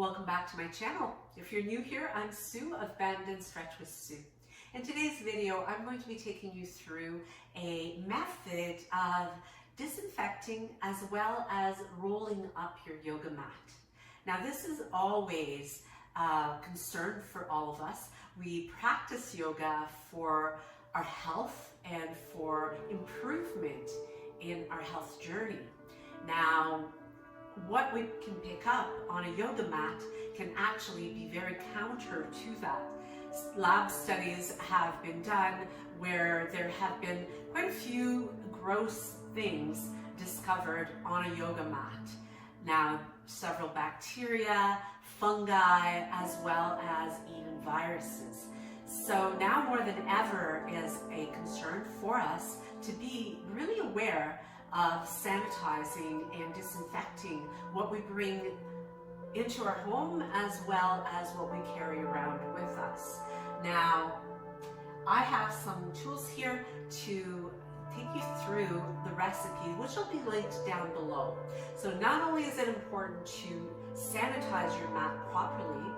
Welcome back to my channel. If you're new here, I'm Sue of Bendnstretch with Sue. In today's video, I'm going to be taking you through a method of disinfecting as well as rolling up your yoga mat. Now, this is always a concern for all of us. We practice yoga for our health and for improvement in our health journey. Now, what we can pick up on a yoga mat can actually be very counter to that. Lab studies have been done where there have been quite a few gross things discovered on a yoga mat. Now, several bacteria, fungi, as well as even viruses. So now more than ever is a concern for us to be really aware of sanitizing and disinfecting what we bring into our home as well as what we carry around with us. Now, I have some tools here to take you through the recipe, which will be linked down below. So not only is it important to sanitize your mat properly,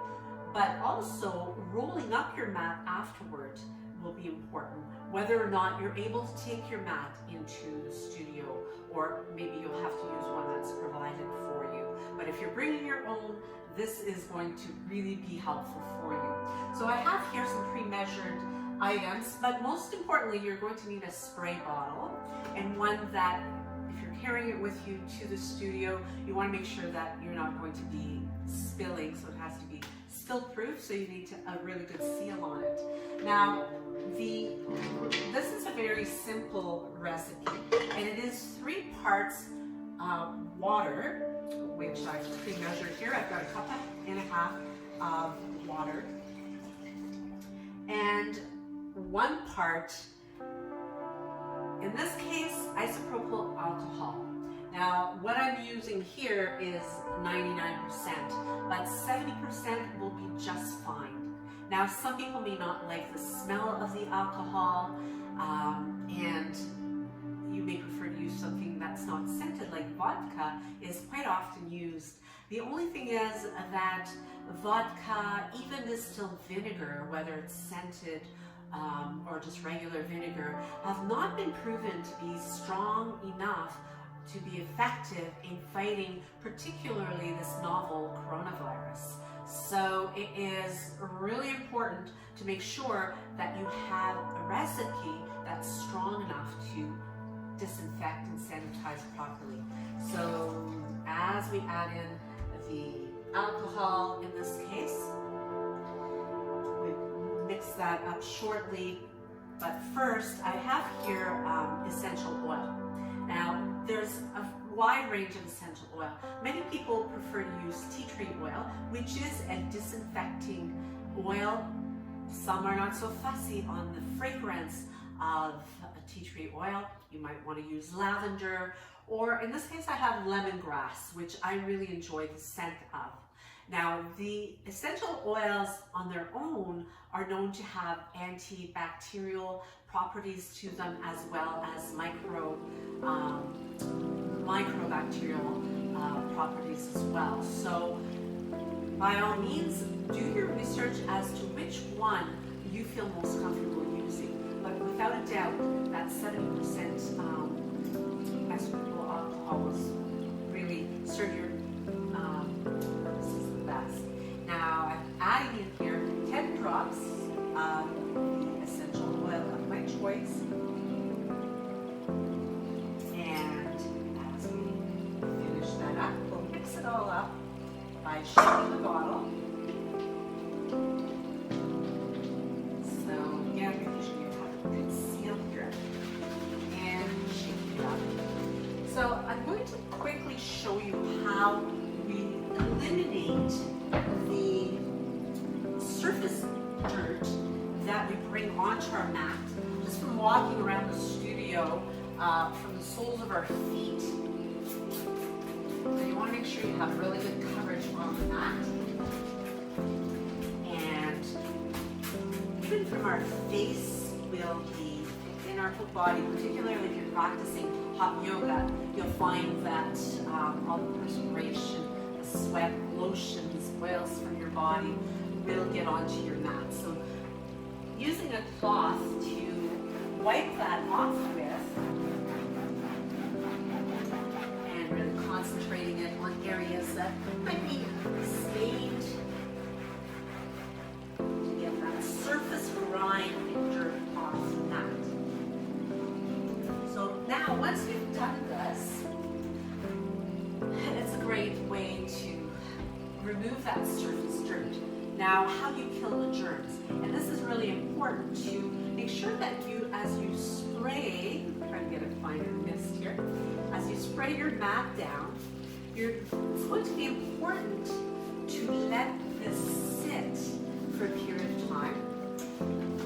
but also rolling up your mat afterward will be important. Whether or not you're able to take your mat into the studio, or maybe you'll have to use one that's provided for you. But if you're bringing your own, this is going to really be helpful for you. So I have here some pre-measured items, but most importantly, you're going to need a spray bottle, and one that, if you're carrying it with you to the studio, you want to make sure that you're not going to be spilling, so it has to be spill-proof, so you need a really good seal on it. Now, this is a very simple recipe, and it is 3 parts water, which I've pre-measured here. I've got a cup and a half of water, and 1 part, in this case, isopropyl alcohol. Now, what I'm using here is 99%, but 70% will be just fine. Now, some people may not like the smell of the alcohol, and you may prefer to use something that's not scented, like vodka is quite often used. The only thing is that vodka, even distilled vinegar, whether it's scented or just regular vinegar, have not been proven to be strong enough to be effective in fighting particularly this novel coronavirus. So it is really important to make sure that you have a recipe that's strong enough to disinfect and sanitize properly. So as we add in the alcohol in this case, we mix that up shortly, but first I have here essential oil. Now, there's a wide range of essential oil. Many people prefer to use tea tree oil, which is a disinfecting oil. Some are not so fussy on the fragrance of a tea tree oil. You might want to use lavender, or in this case I have lemongrass, which I really enjoy the scent of. Now, the essential oils on their own are known to have antibacterial properties to them, as well as microbacterial properties as well. So by all means, do your research as to which one you feel most comfortable using. But without a doubt, that 70% isopropyl alcohol will really serve your purposes the best. Now, I'm adding in here 10 drops of the essential oil of my choice. And as we finish that up, we'll mix it all up by shaking the bottle. So again, making sure you have a good seal here and shake it up. So I'm going to quickly show you how we eliminate the surface dirt that we bring onto our mat just from walking around the studio, from the soles of our feet. So you want to make sure you have really good coverage on the mat. And even from our face, we'll be in our whole body, particularly if you're practicing hot yoga, you'll find that all the perspiration, the sweat, lotions, oils from your body will get onto your mat. So using a cloth to wipe that off with and really concentrating it on areas that might be stained to get that surface grime and dirt off the mat. So now once you've done this, it's a great way to remove that surface dirt. Now, how do you kill the germs? And this is really important to make sure that you, as you spray, I'm trying to get a finer mist here, as you spray your mat down, it's going to be important to let this sit for a period of time,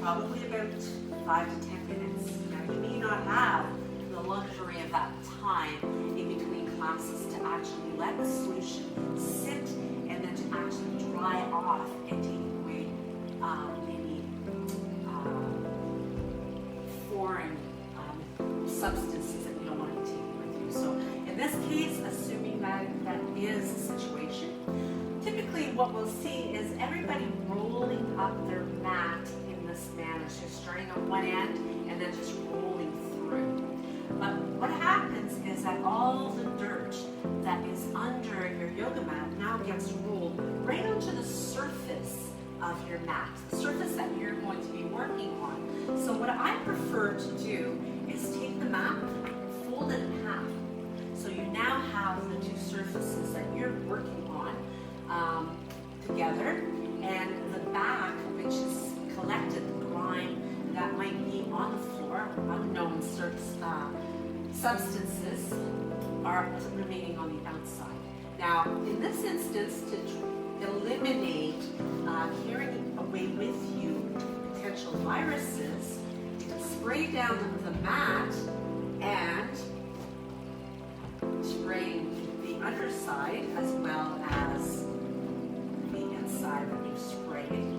probably about 5 to 10 minutes. Now, you may not have the luxury of that time in between classes to actually let the solution sit and then to actually dry off and take away any foreign substances that you don't want to be taking with you. So in this case, assuming that that is the situation, typically what we'll see is everybody rolling up their mat in this manner. So you're starting on one end and then just rolling through. But what happens is that all the dirt that is under your yoga mat now gets rolled right onto the surface of your mat, the surface that you're going to be working on. So what I prefer to do is take the mat, fold it in half. So you now have the two surfaces that you're working on together, and the back, which is collected grime that might be on the floor, unknown substances are remaining on the outside. Now, in this instance, to eliminate carrying away with you potential viruses, you can spray down the mat and spray the underside as well as the inside that you've sprayed.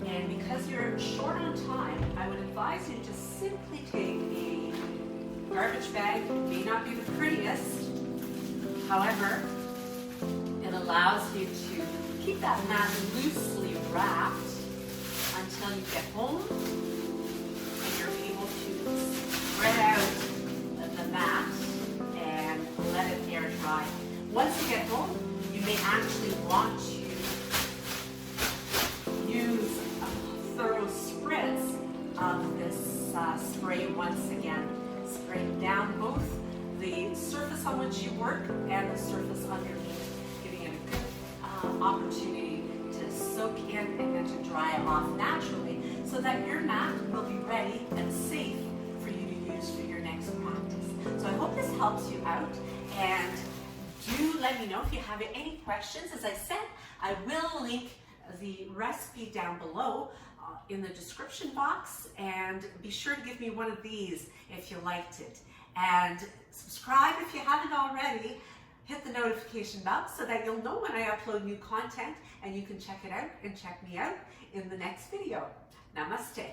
And because you're short on time, I would advise you to simply take a garbage bag. It may not be the prettiest, however, it allows you to keep that mat loosely wrapped until you get home and you're able to spread out the mat and let it air dry. Once you get home, you may actually want to use a thorough spritz of this spray once again. Spray down both the surface on which you work and the surface underneath, giving it a good opportunity to soak in and then to dry off naturally so that your mat will be ready and safe for you to use for your next practice. So I hope this helps you out, and do let me know if you have any questions. As I said, I will link the recipe down below in the description box, and be sure to give me one of these if you liked it. And subscribe if you haven't already. Hit the notification bell so that you'll know when I upload new content, and you can check it out and check me out in the next video. Namaste.